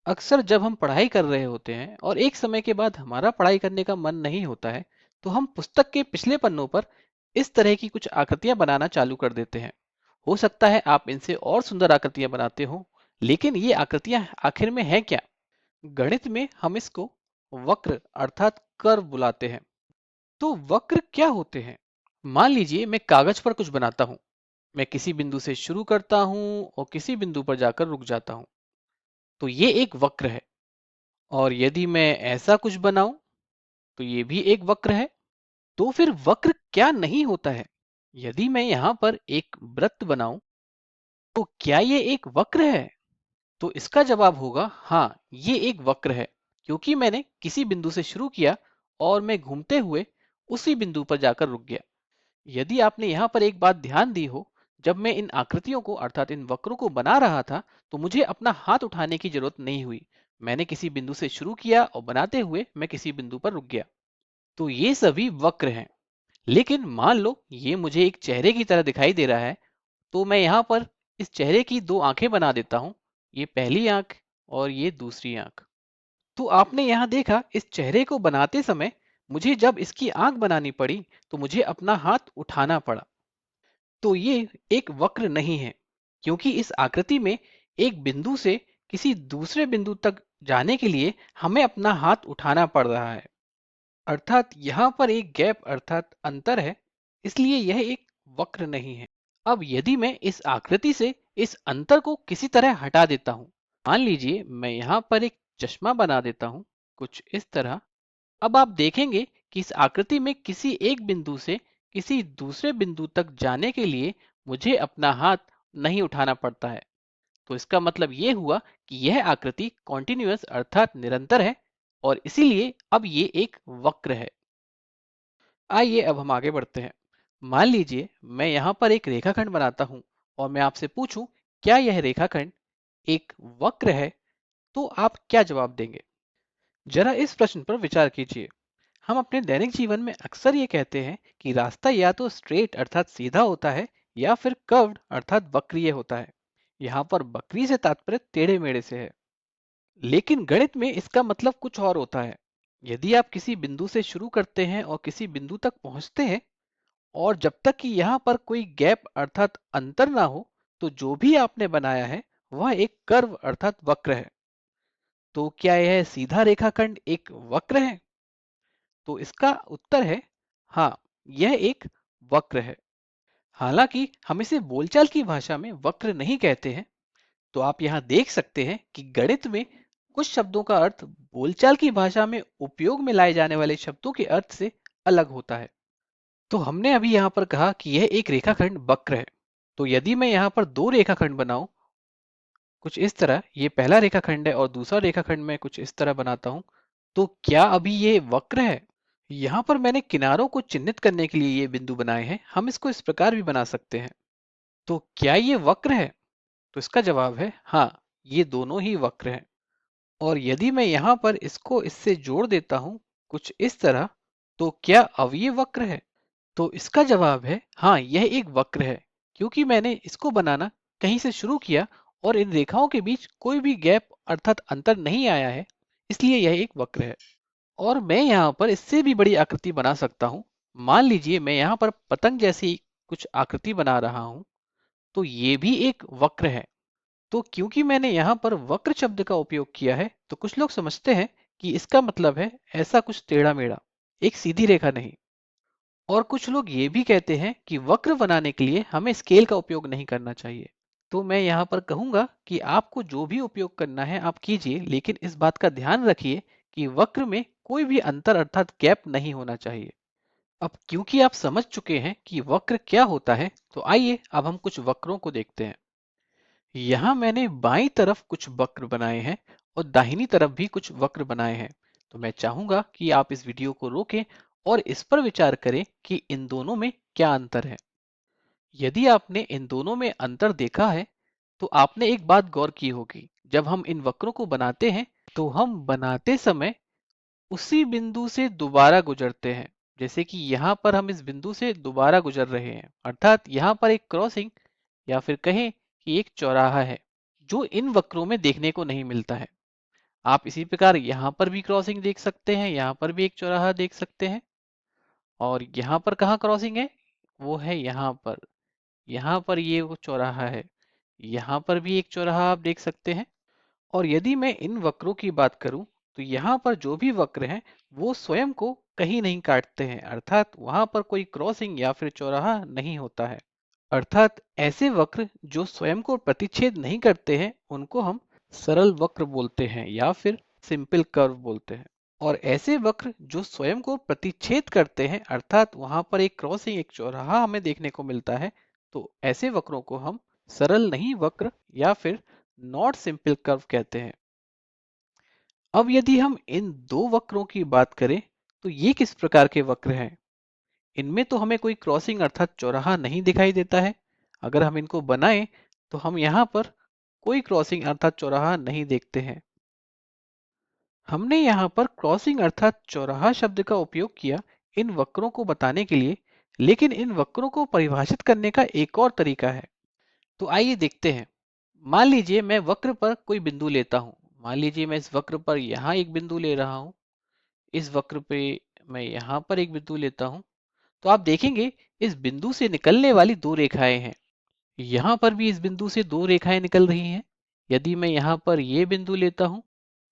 अक्सर जब हम पढ़ाई कर रहे होते हैं और एक समय के बाद हमारा पढ़ाई करने का मन नहीं होता है, तो हम पुस्तक के पिछले पन्नों पर इस तरह की कुछ आकृतियां बनाना चालू कर देते हैं। हो सकता है आप इनसे और सुंदर आकृतियां बनाते हो, लेकिन ये आकृतियां आखिर में है क्या? गणित में हम इसको वक्र अर्थात कर्व बुलाते हैं। तो वक्र क्या होते हैं? मान लीजिए मैं कागज पर कुछ बनाता हूँ। मैं किसी बिंदु से शुरू करता हूँ और किसी बिंदु पर जाकर रुक जाता हूँ। तो ये एक वक्र है। और यदि मैं ऐसा कुछ बनाऊं तो ये भी एक वक्र है। तो फिर वक्र क्या नहीं होता है? यदि मैं यहां पर एक वृत्त बनाऊं तो क्या ये एक वक्र है? तो इसका जवाब होगा हाँ, ये एक वक्र है, क्योंकि मैंने किसी बिंदु से शुरू किया और मैं घूमते हुए उसी बिंदु पर जाकर रुक गया। यदि आपने यहाँ पर एक बात ध्यान दी हो, जब मैं इन आकृतियों को अर्थात इन वक्रों को बना रहा था तो मुझे अपना हाथ उठाने की जरूरत नहीं हुई। मैंने किसी बिंदु से शुरू किया और बनाते हुए मैं किसी बिंदु पर रुक गया। तो ये सभी वक्र हैं। लेकिन मान लो ये मुझे एक चेहरे की तरह दिखाई दे रहा है, तो मैं यहाँ पर इस चेहरे की दो आंखें बना देता हूँ। ये पहली आंख और ये दूसरी आंख। तो आपने यहाँ देखा, इस चेहरे को बनाते समय मुझे जब इसकी आंख बनानी पड़ी तो मुझे अपना हाथ उठाना पड़ा। तो ये एक वक्र नहीं है, क्योंकि इस आकृति में एक बिंदु से किसी दूसरे बिंदु तक जाने के लिए हमें अपना हाथ उठाना पड़ रहा है। अर्थात यहाँ पर एक गैप अर्थात अंतर है, इसलिए यह एक वक्र नहीं है। अब यदि मैं इस आकृति से इस अंतर को किसी तरह हटा देता हूँ, मान लीजिए मैं यहाँ पर एक चश्मा बना देता हूँ, कुछ इस तरह। अब आप देखेंगे कि इस आकृति में किसी एक बिंदु से किसी दूसरे बिंदु तक जाने के लिए मुझे अपना हाथ नहीं उठाना पड़ता है। तो इसका मतलब ये हुआ कि यह आकृति कॉन्टिन्यूअस अर्थात निरंतर है, और इसीलिए अब ये एक वक्र है। आइए अब हम आगे बढ़ते हैं। मान लीजिए मैं यहाँ पर एक रेखाखंड बनाता हूँ और मैं आपसे पूछूं, क्या यह रेखाखंड एक वक्र है? तो आप क्या जवाब देंगे? जरा इस प्रश्न पर विचार कीजिए। हम अपने दैनिक जीवन में अक्सर ये कहते हैं कि रास्ता या तो स्ट्रेट अर्थात सीधा होता है या फिर कर्व्ड अर्थात वक्रीय होता है। यहाँ पर वक्री से तात्पर्य टेढ़े मेढ़े से है। लेकिन गणित में इसका मतलब कुछ और होता है। यदि आप किसी बिंदु से शुरू करते हैं और किसी बिंदु तक पहुंचते हैं, और जब तक कि यहाँ पर कोई गैप अर्थात अंतर ना हो, तो जो भी आपने बनाया है वह एक कर्व अर्थात वक्र है। तो क्या यह सीधा रेखाखंड एक वक्र है? तो इसका उत्तर है हाँ, यह एक वक्र है। हालांकि हम इसे बोलचाल की भाषा में वक्र नहीं कहते हैं। तो आप यहाँ देख सकते हैं कि गणित में कुछ शब्दों का अर्थ बोलचाल की भाषा में उपयोग में लाए जाने वाले शब्दों के अर्थ से अलग होता है। तो हमने अभी यहाँ पर कहा कि यह एक रेखाखंड वक्र है। तो यदि मैं यहाँ पर दो रेखाखंड बनाऊं, कुछ इस तरह, ये पहला रेखाखंड है और दूसरा रेखाखंड मैं कुछ इस तरह बनाता हूं, तो क्या अभी ये वक्र है? यहाँ पर मैंने किनारों को चिन्हित करने के लिए ये बिंदु बनाए हैं। हम इसको इस प्रकार भी बना सकते हैं। तो क्या ये वक्र है? तो इसका जवाब है हाँ, ये दोनों ही वक्र हैं। और यदि मैं यहाँ पर इसको इससे जोड़ देता हूँ कुछ इस तरह, तो क्या अब ये वक्र है? तो इसका जवाब है हाँ, यह एक वक्र है, क्योंकि मैंने इसको बनाना कहीं से शुरू किया और इन रेखाओं के बीच कोई भी गैप अर्थात अंतर नहीं आया है, इसलिए यह एक वक्र है। और मैं यहाँ पर इससे भी बड़ी आकृति बना सकता हूँ। मान लीजिए मैं यहाँ पर पतंग जैसी कुछ आकृति बना रहा हूँ, तो ये भी एक वक्र है। तो क्योंकि मैंने यहाँ पर वक्र शब्द का उपयोग किया है, तो कुछ लोग समझते हैं कि इसका मतलब है ऐसा कुछ टेढ़ा मेढ़ा, एक सीधी रेखा नहीं। और कुछ लोग ये भी कहते हैं कि वक्र बनाने के लिए हमें स्केल का उपयोग नहीं करना चाहिए। तो मैं यहाँ पर कहूँगा कि आपको जो भी उपयोग करना है आप कीजिए, लेकिन इस बात का ध्यान रखिए कि वक्र में कोई भी अंतर अर्थात गैप नहीं होना चाहिए। अब क्योंकि आप समझ चुके हैं कि वक्र क्या होता है, तो आइए अब हम कुछ वक्रों को देखते हैं। यहाँ मैंने बाईं तरफ कुछ वक्र बनाए हैं और दाहिनी तरफ भी कुछ वक्र बनाए हैं। तो मैं चाहूंगा कि आप इस वीडियो को रोकें और इस पर विचार करें कि इन दोनों में क्या अंतर है। यदि आपने इन दोनों में अंतर देखा है, तो आपने एक बात गौर की होगी, जब हम इन वक्रों को बनाते हैं तो हम बनाते समय उसी बिंदु से दोबारा गुजरते हैं। जैसे कि यहाँ पर हम इस बिंदु से दोबारा गुजर रहे हैं, अर्थात यहाँ पर एक क्रॉसिंग या फिर कहें कि एक चौराहा है, जो इन वक्रों में देखने को नहीं मिलता है। आप इसी प्रकार यहाँ पर भी क्रॉसिंग देख सकते हैं, यहाँ पर भी एक चौराहा देख सकते हैं। और यहाँ पर कहाँ क्रॉसिंग है? वो है यहाँ पर। यहाँ पर ये वो चौराहा है। यहाँ पर भी एक चौराहा आप देख सकते हैं। और यदि मैं इन वक्रों की बात करूं तो यहाँ पर जो भी वक्र हैं वो स्वयं को कहीं नहीं काटते हैं, अर्थात वहां पर कोई क्रॉसिंग या फिर चौराहा नहीं होता है। अर्थात ऐसे वक्र जो स्वयं को प्रतिच्छेद नहीं करते हैं उनको हम सरल वक्र बोलते हैं या फिर सिंपल कर्व बोलते हैं। और ऐसे वक्र जो स्वयं को प्रतिच्छेद करते हैं, अर्थात वहां पर एक क्रॉसिंग, एक चौराहा हमें देखने को मिलता है, तो ऐसे वक्रों को हम सरल नहीं वक्र या फिर नॉट सिंपल कर्व कहते हैं। अब यदि हम इन दो वक्रों की बात करें तो ये किस प्रकार के वक्र हैं? इनमें तो हमें कोई क्रॉसिंग अर्थात चौराहा नहीं दिखाई देता है। अगर हम इनको बनाएं तो हम यहाँ पर कोई क्रॉसिंग अर्थात चौराहा नहीं देखते हैं। हमने यहाँ पर क्रॉसिंग अर्थात चौराहा शब्द का उपयोग किया इन वक्रों को बताने के लिए, लेकिन इन वक्रों को परिभाषित करने का एक और तरीका है। तो आइए देखते हैं। मान लीजिए मैं वक्र पर कोई बिंदु लेता हूँ। मान लीजिए मैं इस वक्र पर यहाँ एक बिंदु ले रहा हूँ, इस वक्र पे मैं यहाँ पर एक बिंदु लेता हूँ। तो आप देखेंगे इस बिंदु से निकलने वाली दो रेखाएं हैं। यहाँ पर भी इस बिंदु से दो रेखाएं निकल रही हैं। यदि मैं यहाँ पर ये बिंदु लेता हूँ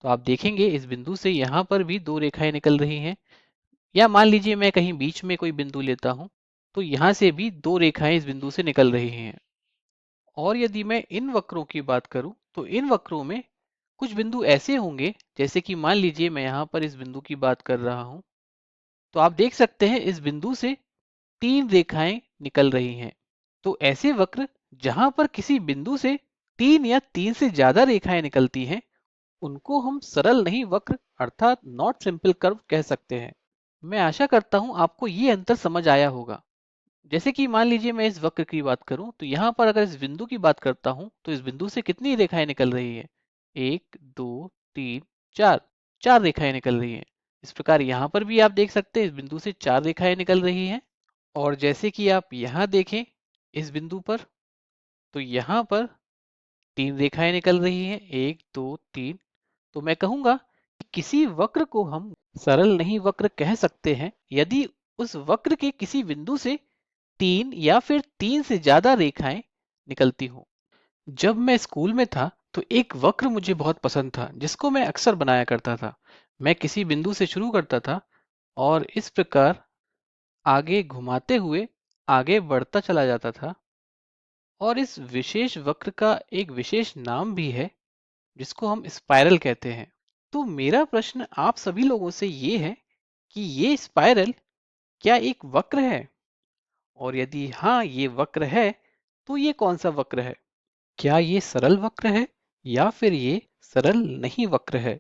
तो आप देखेंगे इस बिंदु से यहाँ पर भी दो रेखाएं निकल रही हैं। या मान लीजिए मैं कहीं बीच में कोई बिंदु लेता हूँ तो यहाँ से भी दो रेखाएं इस बिंदु से निकल रही हैं। और यदि मैं इन वक्रों की बात करूं तो इन वक्रों में कुछ बिंदु ऐसे होंगे, जैसे कि मान लीजिए मैं यहाँ पर इस बिंदु की बात कर रहा हूं, तो आप देख सकते हैं इस बिंदु से तीन रेखाएं निकल रही हैं। तो ऐसे वक्र जहां पर किसी बिंदु से तीन या तीन से ज्यादा रेखाएं निकलती हैं उनको हम सरल नहीं वक्र अर्थात नॉट सिंपल कर्व कह सकते हैं। मैं आशा करता हूं आपको ये अंतर समझ आया होगा। जैसे कि मान लीजिए मैं इस वक्र की बात करूं तो यहाँ पर अगर इस बिंदु की बात करता हूं तो इस बिंदु से कितनी रेखाएं निकल रही है? एक, दो, तीन, चार। चार रेखाएं निकल रही हैं। इस प्रकार यहाँ पर भी आप देख सकते हैं इस बिंदु से चार रेखाएं निकल रही हैं। और जैसे कि आप यहाँ देखें इस बिंदु पर, तो यहाँ पर तीन रेखाएं निकल रही हैं, एक, दो, तीन। तो मैं कहूंगा कि किसी वक्र को हम सरल नहीं वक्र कह सकते हैं यदि उस वक्र के किसी बिंदु से तीन या फिर तीन से ज्यादा रेखाएं निकलती हों। जब मैं स्कूल में था तो एक वक्र मुझे बहुत पसंद था जिसको मैं अक्सर बनाया करता था। मैं किसी बिंदु से शुरू करता था और इस प्रकार आगे घुमाते हुए आगे बढ़ता चला जाता था। और इस विशेष वक्र का एक विशेष नाम भी है जिसको हम स्पाइरल कहते हैं। तो मेरा प्रश्न आप सभी लोगों से ये है कि ये स्पाइरल क्या एक वक्र है? और यदि हाँ ये वक्र है तो ये कौन सा वक्र है? क्या ये सरल वक्र है या फिर ये सरल नहीं वक्र है?